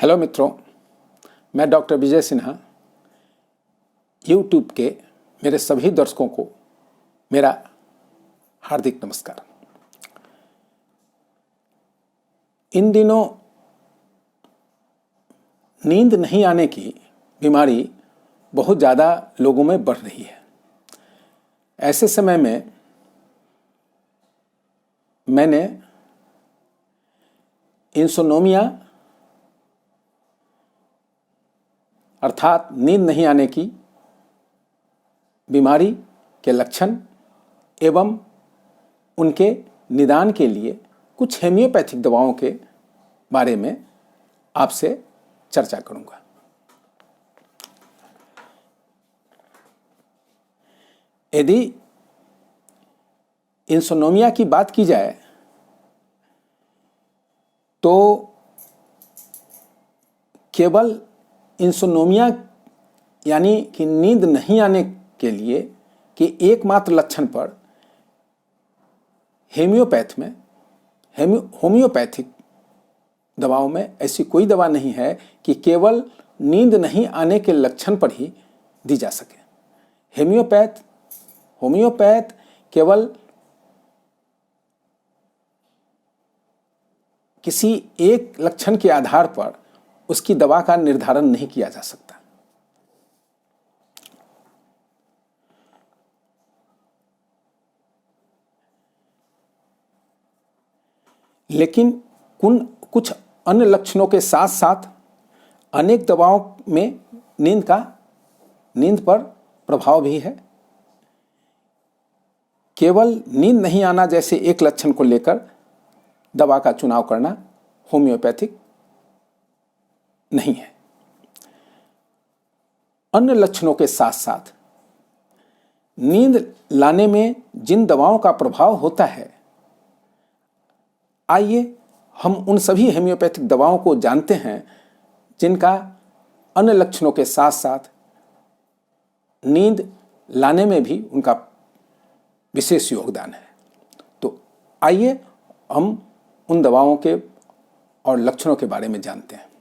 Hello मित्रों, मैं doctor Vijay Sinha. YouTube के मेरे सभी दर्शकों को मेरा हार्दिक नमस्कार। इन दिनों नींद नहीं आने की बीमारी बहुत ज़्यादा लोगों में बढ़ रही है। ऐसे समय में मैंने इंसोम्निया अर्थात नींद नहीं आने की बीमारी के लक्षण एवं उनके निदान के लिए कुछ होम्योपैथिक दवाओं के बारे में आपसे चर्चा करूंगा। यदि इंसोम्निया की बात की जाए तो केवल इंसोम्निया यानी कि नींद नहीं आने के लिए के एकमात्र लक्षण पर होम्योपैथिक दवाओं में ऐसी कोई दवा नहीं है कि केवल नींद नहीं आने के लक्षण पर ही दी जा सके। होम्योपैथ केवल किसी एक लक्षण के आधार पर उसकी दवा का निर्धारण नहीं किया जा सकता। लेकिन कुछ अन्य लक्षणों के साथ साथ अनेक दवाओं में नींद पर प्रभाव भी है। केवल नींद नहीं आना जैसे एक लक्षण को लेकर दवा का चुनाव करना होम्योपैथिक नहीं है। अन्य लक्षणों के साथ साथ नींद लाने में जिन दवाओं का प्रभाव होता है, आइए हम उन सभी होम्योपैथिक दवाओं को जानते हैं जिनका अन्य लक्षणों के साथ साथ नींद लाने में भी उनका विशेष योगदान है। तो आइए हम उन दवाओं के और लक्षणों के बारे में जानते हैं।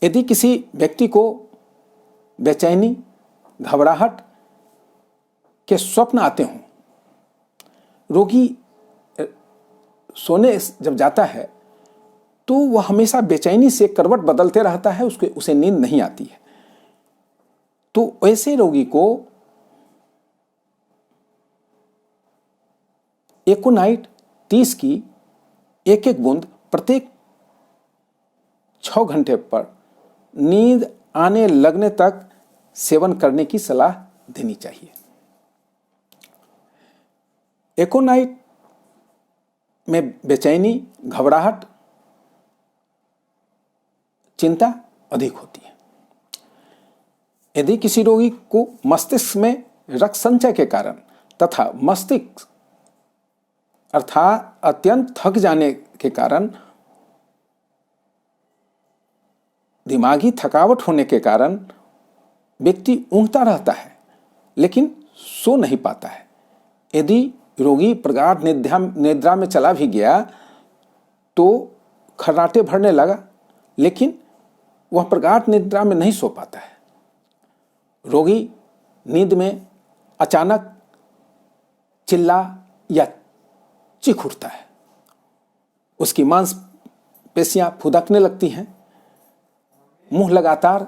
यदि किसी व्यक्ति को बेचैनी, घबराहट के स्वप्न आते हों, रोगी सोने जब जाता है तो वह हमेशा बेचैनी से करवट बदलते रहता है, उसे नींद नहीं आती है। तो ऐसे रोगी को एकोनाइट 30 की एक एक बूंद प्रत्येक 6 घंटे पर नींद आने लगने तक सेवन करने की सलाह देनी चाहिए। एकोनाइट में बेचैनी, घबराहट, चिंता अधिक होती है। यदि किसी रोगी को मस्तिष्क में रक्त संचय के कारण तथा मस्तिष्क अर्थात अत्यंत थक जाने के कारण, दिमागी थकावट होने के कारण व्यक्ति ऊँघता रहता है लेकिन सो नहीं पाता है, यदि रोगी प्रगाढ़ निद्रा में चला भी गया तो खर्राटे भरने लगा लेकिन वह प्रगाढ़ निद्रा में नहीं सो पाता है। रोगी नींद में अचानक चिल्ला या चीख उठता है, उसकी मांसपेशियां फुदकने लगती हैं, मुंह लगातार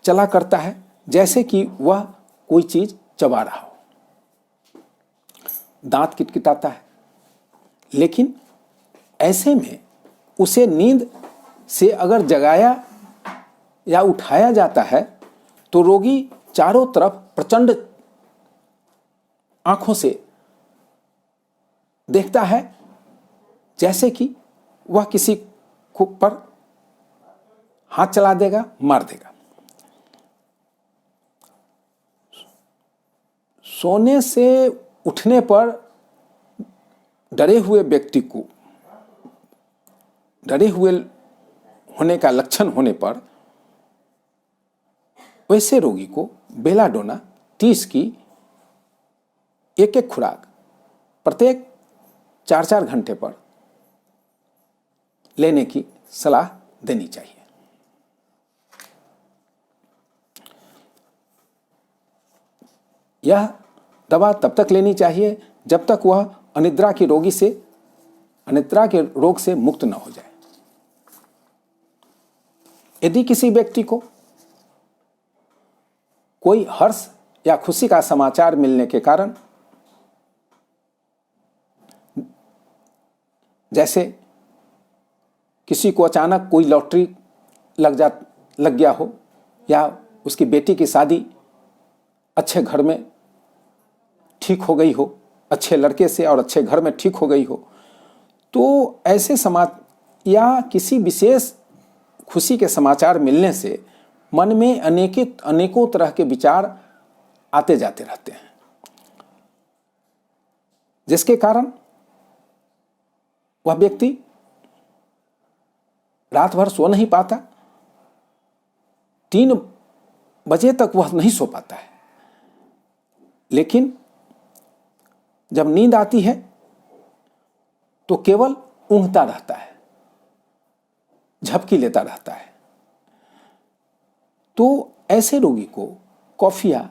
चला करता है जैसे कि वह कोई चीज चबा रहा हो, दांत किटकिटाता है। लेकिन ऐसे में उसे नींद से अगर जगाया या उठाया जाता है तो रोगी चारों तरफ प्रचंड आंखों से देखता है जैसे कि वह किसी पर हाथ चला देगा, मार देगा। सोने से उठने पर डरे हुए व्यक्ति को, डरे हुए होने का लक्षण होने पर वैसे रोगी को बेलाडोना 30 की एक एक खुराक प्रत्येक 4-4 घंटे पर लेने की सलाह देनी चाहिए। यह दवा तब तक लेनी चाहिए जब तक वह अनिद्रा के रोग से मुक्त न हो जाए। यदि किसी व्यक्ति को कोई हर्ष या खुशी का समाचार मिलने के कारण, जैसे किसी को अचानक कोई लॉटरी लग गया हो, या उसकी बेटी की शादी अच्छे घर में ठीक हो गई हो, अच्छे लड़के से और अच्छे घर में ठीक हो गई हो, तो ऐसे या किसी विशेष खुशी के समाचार मिलने से मन में अनेकों तरह के विचार आते जाते रहते हैं, जिसके कारण वह व्यक्ति रात भर सो नहीं पाता, 3 बजे तक वह नहीं सो पाता है। लेकिन जब नींद आती है तो केवल ऊँघता रहता है, झपकी लेता रहता है। तो ऐसे रोगी को कॉफिया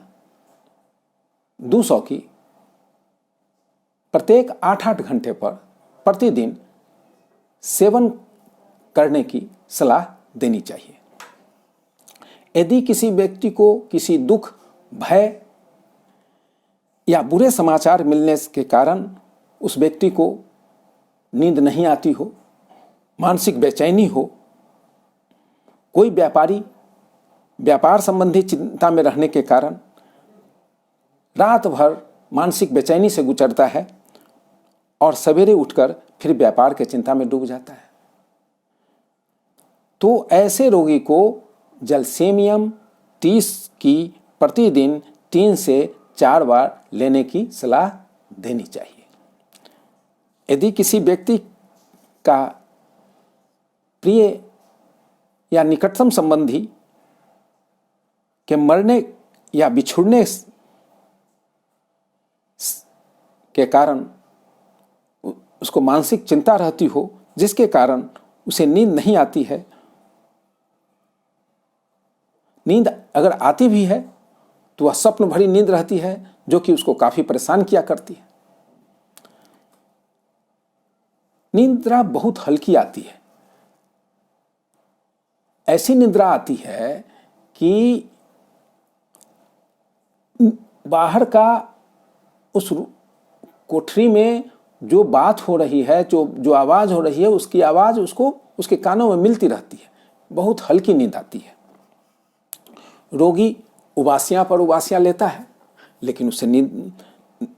200 की प्रत्येक 8-8 घंटे पर प्रतिदिन सेवन करने की सलाह देनी चाहिए। यदि किसी व्यक्ति को किसी दुख, भय या बुरे समाचार मिलने के कारण उस व्यक्ति को नींद नहीं आती हो, मानसिक बेचैनी हो, कोई व्यापार संबंधी चिंता में रहने के कारण रात भर मानसिक बेचैनी से गुजरता है और सवेरे उठकर फिर व्यापार के चिंता में डूब जाता है, तो ऐसे रोगी को जलसेमियम 30 की प्रतिदिन 3 से 4 बार लेने की सलाह देनी चाहिए। यदि किसी व्यक्ति का प्रिय या निकटतम संबंधी के मरने या बिछुड़ने के कारण उसको मानसिक चिंता रहती हो, जिसके कारण उसे नींद नहीं आती है, नींद अगर आती भी है तो वह स्वप्न भरी नींद रहती है, जो कि उसको काफी परेशान किया करती है। निद्रा बहुत हल्की आती है, ऐसी निद्रा आती है कि बाहर का उस कोठरी में जो बात हो रही है, जो आवाज हो रही है, उसकी आवाज उसको उसके कानों में मिलती रहती है। बहुत हल्की नींद आती है। रोगी उबासियां पर उबासियां लेता है, लेकिन उसे नींद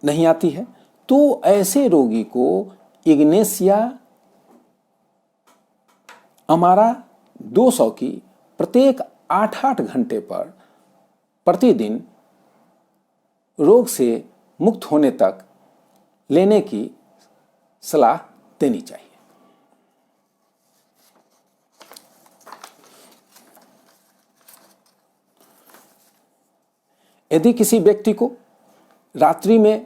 नहीं आती है। तो ऐसे रोगी को इग्नेशिया अमारा 200 की प्रत्येक 8-8 घंटे पर प्रतिदिन रोग से मुक्त होने तक लेने की सलाह देनी चाहिए। यदि किसी व्यक्ति को रात्रि में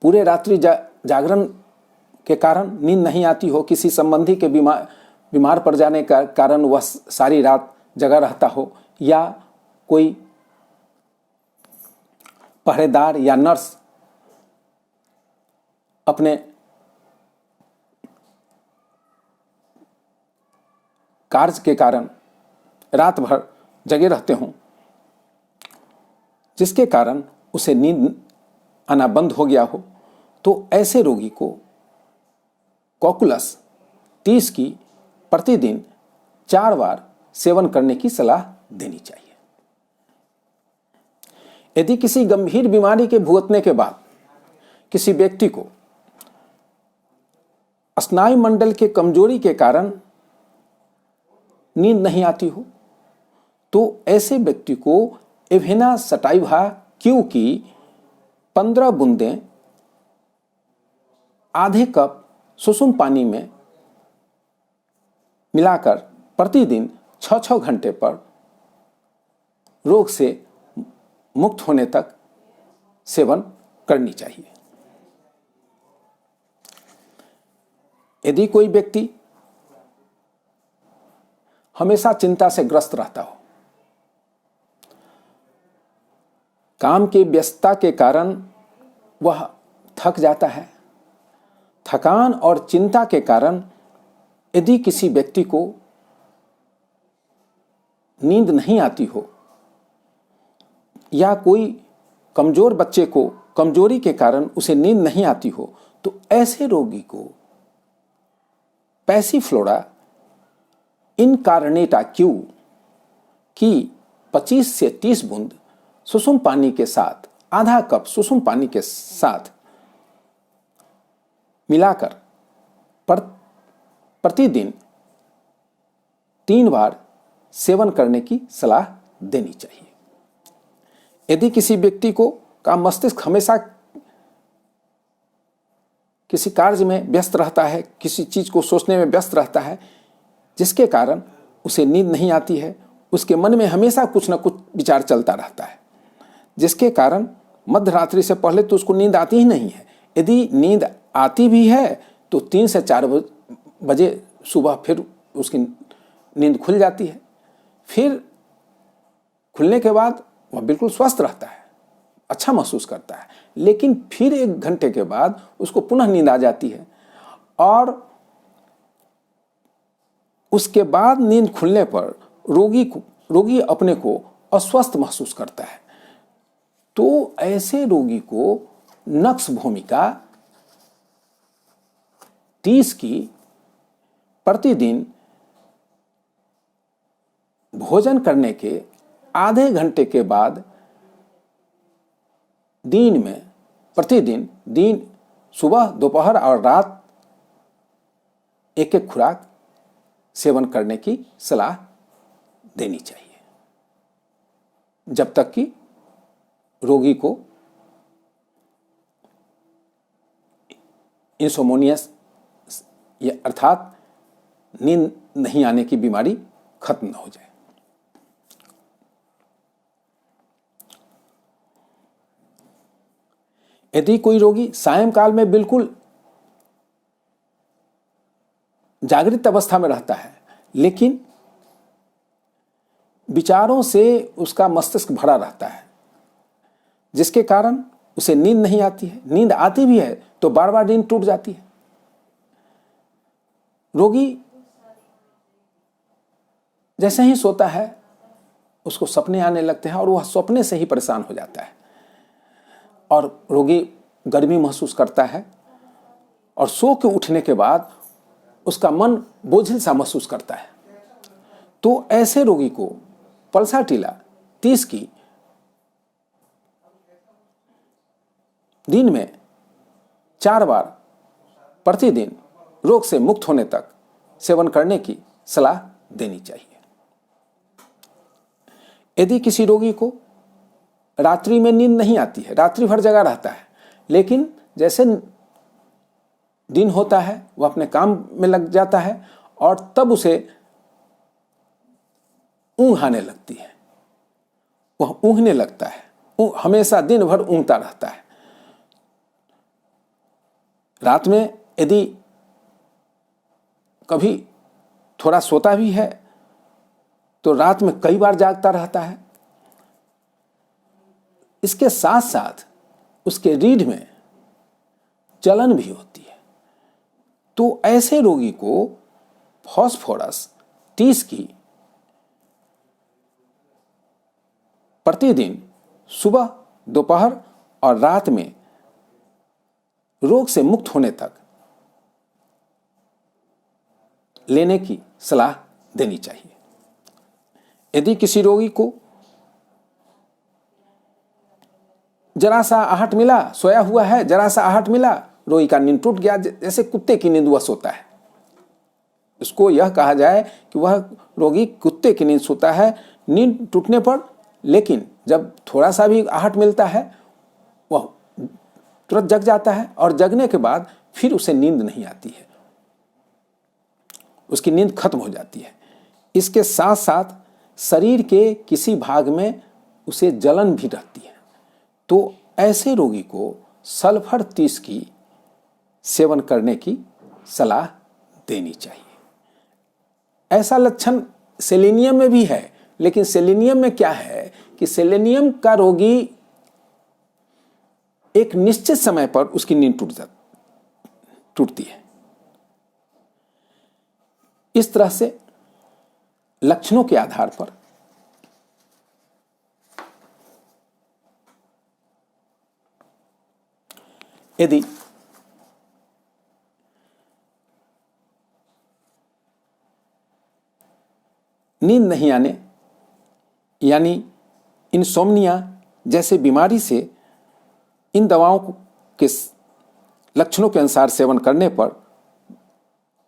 पूरे रात्रि जागरण के कारण नींद नहीं आती हो, किसी संबंधी के बीमार पड़ जाने का कारण वह सारी रात जगा रहता हो, या कोई पहरेदार या नर्स अपने कार्य के कारण रात भर जगे रहते हों, जिसके कारण उसे नींद आना बंद हो गया हो, तो ऐसे रोगी को कॉकुलस 30 की प्रतिदिन 4 बार सेवन करने की सलाह देनी चाहिए। यदि किसी गंभीर बीमारी के भुगतने के बाद किसी व्यक्ति को स्नायु मंडल के कमजोरी के कारण नींद नहीं आती हो, तो ऐसे व्यक्ति को एवेना सटाइवा क्यू की 15 बूंदें आधे कप सुसुम पानी में मिलाकर प्रतिदिन 6-6 घंटे पर रोग से मुक्त होने तक सेवन करनी चाहिए। यदि कोई व्यक्ति हमेशा चिंता से ग्रस्त रहता हो, काम की व्यस्तता के कारण वह थक जाता है, थकान और चिंता के कारण यदि किसी व्यक्ति को नींद नहीं आती हो, या कोई कमजोर बच्चे को कमजोरी के कारण उसे नींद नहीं आती हो, तो ऐसे रोगी को पैसिफ्लोरा इनकार्नेटा क्यू की 25 से 30 बूंद सुसुम पानी के साथ, आधा कप सुसुम पानी के साथ मिलाकर प्रतिदिन 3 बार सेवन करने की सलाह देनी चाहिए। यदि किसी व्यक्ति को का मस्तिष्क हमेशा किसी कार्य में व्यस्त रहता है, किसी चीज को सोचने में व्यस्त रहता है, जिसके कारण उसे नींद नहीं आती है, उसके मन में हमेशा कुछ न कुछ विचार चलता रहता है, जिसके कारण मध्य रात्रि से पहले तो उसको नींद आती ही नहीं है। यदि नींद आती भी है तो 3 से 4 बजे सुबह फिर उसकी नींद खुल जाती है। फिर खुलने के बाद वह बिल्कुल स्वस्थ रहता है, अच्छा महसूस करता है, लेकिन फिर 1 घंटे के बाद उसको पुनः नींद आ जाती है और उसके बाद नींद खुलने पर रोगी अपने को अस्वस्थ महसूस करता है। तो ऐसे रोगी को नक्स भूमिका 30 की प्रतिदिन भोजन करने के आधे घंटे के बाद दिन में प्रतिदिन सुबह, दोपहर और रात एक खुराक सेवन करने की सलाह देनी चाहिए, जब तक कि रोगी को इंसोमोनियस अर्थात नींद नहीं आने की बीमारी खत्म न हो जाए। यदि कोई रोगी सायंकाल में बिल्कुल जागृत अवस्था में रहता है, लेकिन विचारों से उसका मस्तिष्क भरा रहता है, जिसके कारण उसे नींद नहीं आती है, नींद आती भी है तो बार बार नींद टूट जाती है। रोगी जैसे ही सोता है उसको सपने आने लगते हैं और वह सपने से ही परेशान हो जाता है और रोगी गर्मी महसूस करता है और सो के उठने के बाद उसका मन बोझिल सा महसूस करता है। तो ऐसे रोगी को पल्साटिला 30 की दिन में 4 बार प्रतिदिन रोग से मुक्त होने तक सेवन करने की सलाह देनी चाहिए। यदि किसी रोगी को रात्रि में नींद नहीं आती है, रात्रि भर जगा रहता है, लेकिन जैसे दिन होता है वह अपने काम में लग जाता है और तब उसे ऊँघ आने लगती है, वह ऊँघने लगता है, हमेशा दिन भर ऊँघता रहता है। रात में यदि कभी थोड़ा सोता भी है तो रात में कई बार जागता रहता है। इसके साथ साथ उसके रीढ़ में जलन भी होती है। तो ऐसे रोगी को फास्फोरस 30 की प्रतिदिन सुबह, दोपहर और रात में रोग से मुक्त होने तक लेने की सलाह देनी चाहिए। यदि किसी रोगी को जरा सा आहट मिला, सोया हुआ है, जरा सा आहट मिला, रोगी का नींद टूट गया, जैसे कुत्ते की नींद वह सोता है, इसको यह कहा जाए कि वह रोगी कुत्ते की नींद सोता है नींद टूटने पर। लेकिन जब थोड़ा सा भी आहट मिलता है वह तुरंत जग जाता है और जगने के बाद फिर उसे नींद नहीं आती है, उसकी नींद खत्म हो जाती है। इसके साथ साथ शरीर के किसी भाग में उसे जलन भी रहती है। तो ऐसे रोगी को सल्फर 30 की सेवन करने की सलाह देनी चाहिए। ऐसा लक्षण सेलेनियम में भी है, लेकिन सेलेनियम में क्या है कि सेलेनियम का रोगी एक निश्चित समय पर उसकी नींद टूटती है। इस तरह से लक्षणों के आधार पर यदि नींद नहीं आने यानी इंसोम्निया जैसे बीमारी से इन दवाओं के लक्षणों के अनुसार सेवन करने पर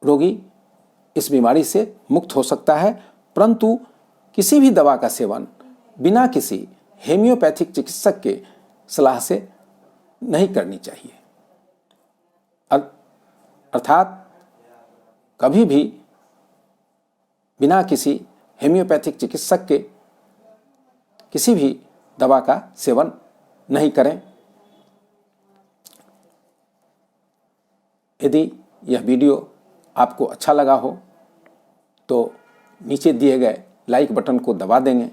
रोगी इस बीमारी से मुक्त हो सकता है, परंतु किसी भी दवा का सेवन बिना किसी हेमियोपैथिक चिकित्सक के सलाह से नहीं करनी चाहिए। अर्थात कभी भी बिना किसी हेमियोपैथिक चिकित्सक के किसी भी दवा का सेवन नहीं करें। यदि यह वीडियो आपको अच्छा लगा हो तो नीचे दिए गए लाइक बटन को दबा देंगे,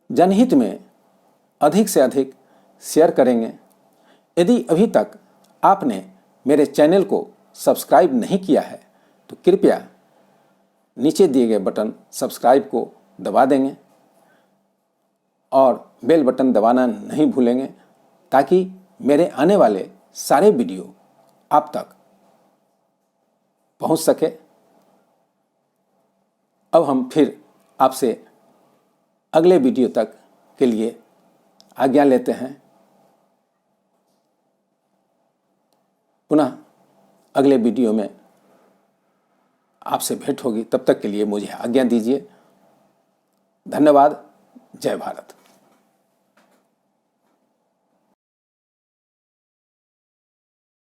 जनहित में अधिक से अधिक शेयर करेंगे। यदि अभी तक आपने मेरे चैनल को सब्सक्राइब नहीं किया है तो कृपया नीचे दिए गए बटन सब्सक्राइब को दबा देंगे और बेल बटन दबाना नहीं भूलेंगे, ताकि मेरे आने वाले सारे वीडियो आप तक पहुंच सके। अब हम फिर आपसे अगले वीडियो तक के लिए आज्ञा लेते हैं। पुनः अगले वीडियो में आपसे भेंट होगी, तब तक के लिए मुझे आज्ञा दीजिए। धन्यवाद। जय भारत।